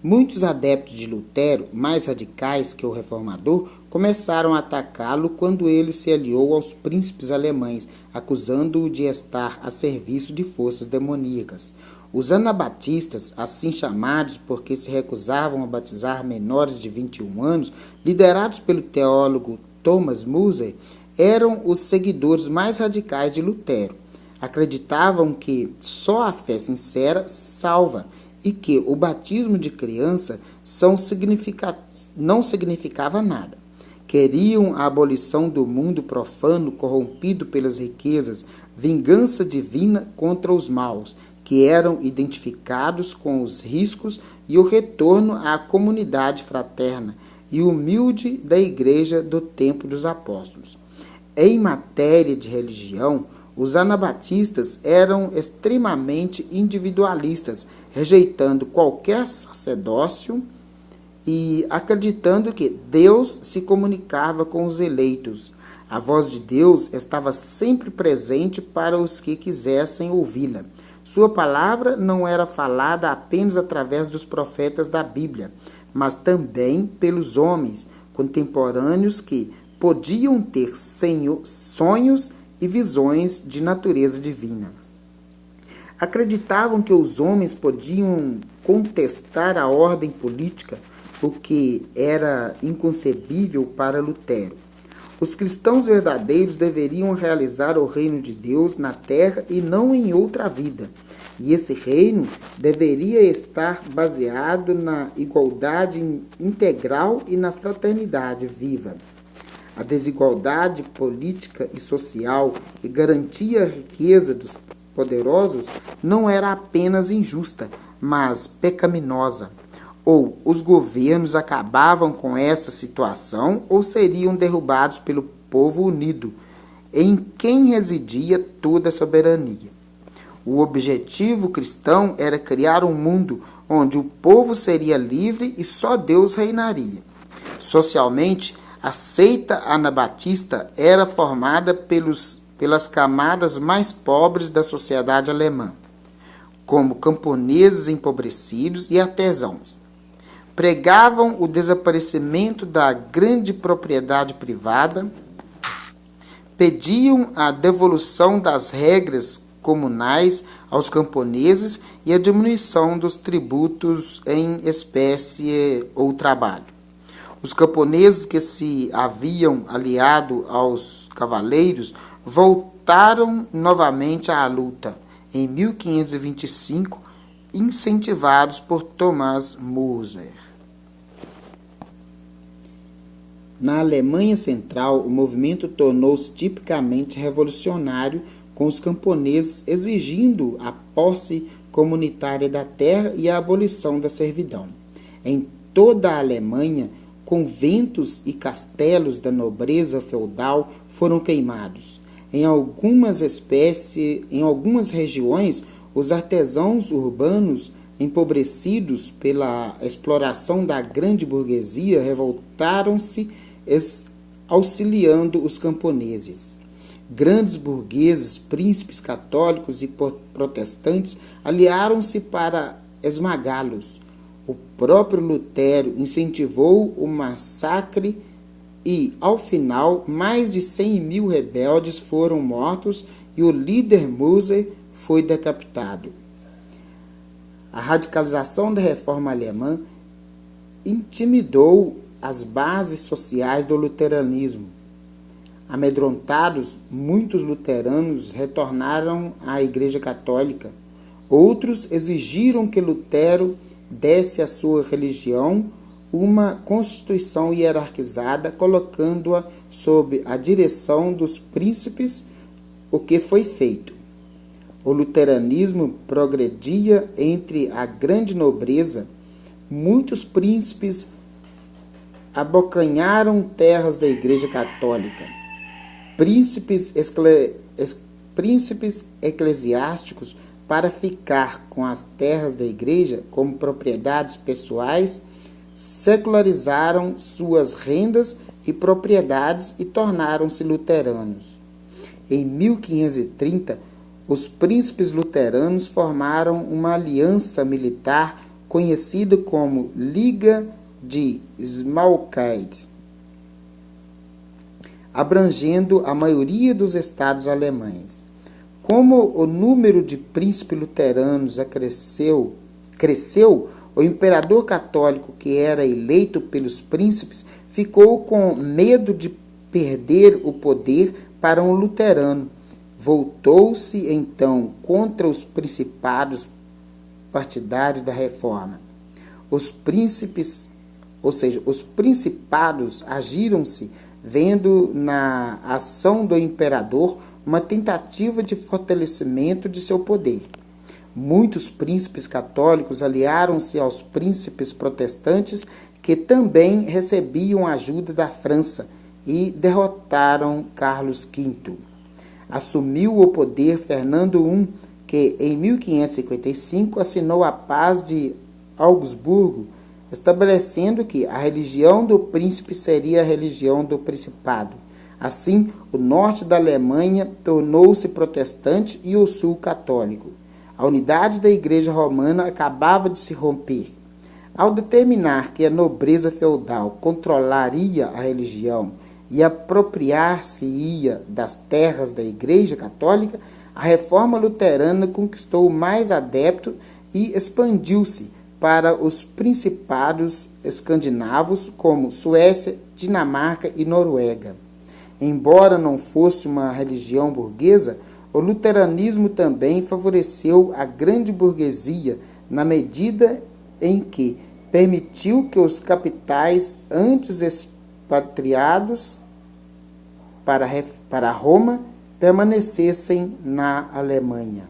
Muitos adeptos de Lutero, mais radicais que o reformador, começaram a atacá-lo quando ele se aliou aos príncipes alemães, acusando-o de estar a serviço de forças demoníacas. Os anabatistas, assim chamados porque se recusavam a batizar menores de 21 anos, liderados pelo teólogo Thomas Müller, eram os seguidores mais radicais de Lutero. Acreditavam que só a fé sincera salva e que o batismo de criança não significava nada. Queriam a abolição do mundo profano corrompido pelas riquezas, vingança divina contra os maus, que eram identificados com os riscos, e o retorno à comunidade fraterna e humilde da Igreja do tempo dos apóstolos. Em matéria de religião, os anabatistas eram extremamente individualistas, rejeitando qualquer sacerdócio e acreditando que Deus se comunicava com os eleitos. A voz de Deus estava sempre presente para os que quisessem ouvi-la. Sua palavra não era falada apenas através dos profetas da Bíblia, mas também pelos homens contemporâneos que podiam ter sonhos e visões de natureza divina. Acreditavam que os homens podiam contestar a ordem política, o que era inconcebível para Lutero. Os cristãos verdadeiros deveriam realizar o reino de Deus na terra e não em outra vida. E esse reino deveria estar baseado na igualdade integral e na fraternidade viva. A desigualdade política e social que garantia a riqueza dos poderosos não era apenas injusta, mas pecaminosa. Ou os governos acabavam com essa situação ou seriam derrubados pelo povo unido, em quem residia toda a soberania. O objetivo cristão era criar um mundo onde o povo seria livre e só Deus reinaria. Socialmente, a seita anabatista era formada pelas camadas mais pobres da sociedade alemã, como camponeses empobrecidos e artesãos. Pregavam o desaparecimento da grande propriedade privada, pediam a devolução das regras comunais aos camponeses e a diminuição dos tributos em espécie ou trabalho. Os camponeses que se haviam aliado aos cavaleiros voltaram novamente à luta em 1525, incentivados por Thomas Müller. Na Alemanha Central, o movimento tornou-se tipicamente revolucionário, com os camponeses exigindo a posse comunitária da terra e a abolição da servidão. Em toda a Alemanha, conventos e castelos da nobreza feudal foram queimados. Em algumas regiões, os artesãos urbanos, empobrecidos pela exploração da grande burguesia, revoltaram-se, auxiliando os camponeses. Grandes burgueses, príncipes católicos e protestantes aliaram-se para esmagá-los. O próprio Lutero incentivou o massacre e, ao final, mais de 100.000 rebeldes foram mortos e o líder Müller foi decapitado. A radicalização da reforma alemã intimidou as bases sociais do luteranismo. Amedrontados, muitos luteranos retornaram à Igreja Católica. Outros exigiram que Lutero desse à sua religião uma constituição hierarquizada, colocando-a sob a direção dos príncipes, o que foi feito. O luteranismo progredia entre a grande nobreza. Muitos príncipes abocanharam terras da Igreja Católica. Príncipes eclesiásticos, para ficar com as terras da Igreja como propriedades pessoais, secularizaram suas rendas e propriedades e tornaram-se luteranos. Em 1530, os príncipes luteranos formaram uma aliança militar conhecida como Liga de Smalkalde, abrangendo a maioria dos estados alemães. Como o número de príncipes luteranos cresceu, o imperador católico, que era eleito pelos príncipes, ficou com medo de perder o poder para um luterano. Voltou-se então contra os principados partidários da reforma. Os príncipes, ou seja, os principados agiram-se vendo na ação do imperador uma tentativa de fortalecimento de seu poder. Muitos príncipes católicos aliaram-se aos príncipes protestantes, que também recebiam ajuda da França, e derrotaram Carlos V. Assumiu o poder Fernando I, que em 1555 assinou a Paz de Augsburgo, estabelecendo que a religião do príncipe seria a religião do principado. Assim, o norte da Alemanha tornou-se protestante e o sul católico. A unidade da Igreja Romana acabava de se romper. Ao determinar que a nobreza feudal controlaria a religião e apropriar-se-ia das terras da Igreja Católica, a reforma luterana conquistou mais adeptos e expandiu-se para os principados escandinavos, como Suécia, Dinamarca e Noruega. Embora não fosse uma religião burguesa, o luteranismo também favoreceu a grande burguesia, na medida em que permitiu que os capitais antes expatriados para Roma permanecessem na Alemanha.